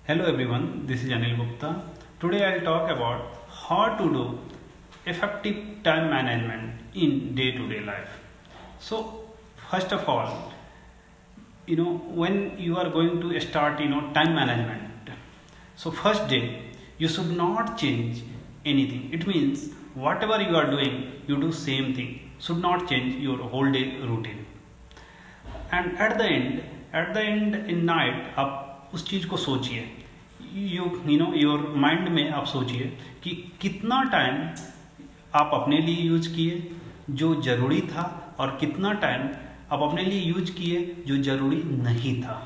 Hello everyone, this is Anil Gupta. Today I'll talk about how to do effective time management in day-to-day life. So first of all, when you are going to start, time management. So first day, you should not change anything. It means whatever you are doing, you do same thing. Should not change your whole day routine. And at the end in night आप उस चीज़ को सोचिए, your mind में आप सोचिए कि कितना time आप अपने लिए यूज किए जो ज़रूरी था और कितना टाइम आप अपने लिए यूज किए जो ज़रूरी नहीं था.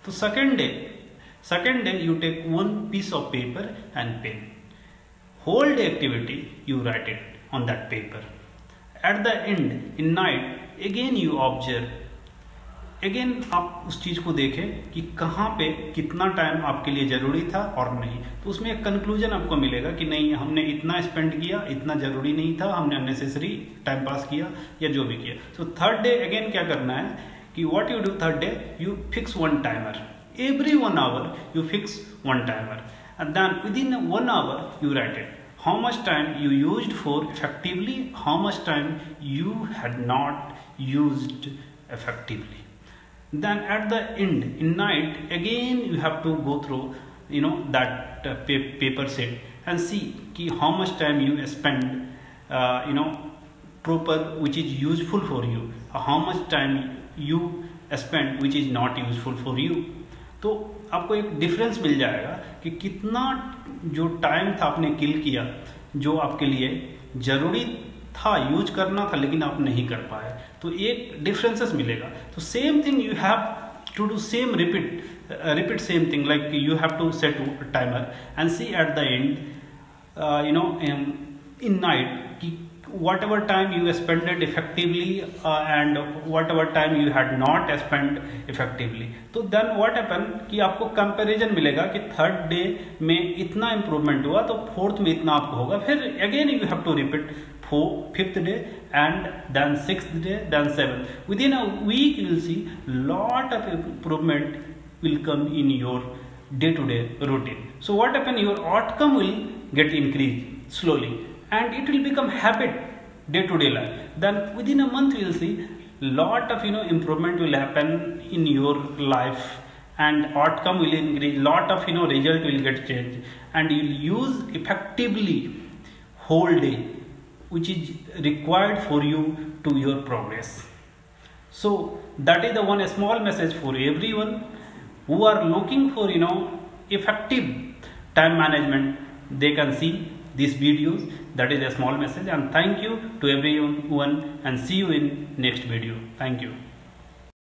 तो second day you take one piece of paper and pen. Whole day activity you write it on that paper. At the end in night again you observe. Again आप उस चीज़ को देखें कि कहाँ पे कितना टाइम आपके लिए ज़रूरी था और नहीं. तो उसमें एक कंक्लूजन आपको मिलेगा कि नहीं, हमने इतना स्पेंड किया, इतना ज़रूरी नहीं था, हमने अननेसेसरी टाइम पास किया या जो भी किया. तो थर्ड डे अगेन क्या करना है कि what you do third day, you fix one timer. Every 1 hour you fix one timer and then within 1 hour you write it. How much time you used for effectively, how much time you had not used effectively. Then at the end in night again you have to go through that paper set and see ki how much time you spend proper which is useful for you, how much time you spend which is not useful for you. तो आपको एक difference मिल जाएगा कि कितना जो time था आपने किल किया जो आपके लिए ज़रूरी था, यूज करना था, लेकिन आप नहीं कर पाए. तो एक डिफरेंसेस मिलेगा. तो same thing you have to do same repeat same thing like you have to set timer and see at the end in night कि whatever time you spent it effectively and whatever time you had not spent effectively. तो then what happen कि आपको comparison मिलेगा कि third day में इतना improvement हुआ तो फोर्थ में इतना आपको होगा. फिर again you have to repeat fifth day and then sixth day, then seventh. Within a week you will see lot of improvement will come in your day-to-day routine. So what happen, your outcome will get increased slowly and it will become habit day-to-day life. Then within a month you will see lot of improvement will happen in your life and outcome will increase, lot of result will get changed and you will use effectively whole day which is required for you to your progress. So that is the one small message for everyone who are looking for effective time management. They can see these videos. That is a small message, and thank you to everyone and see you in next video. Thank you.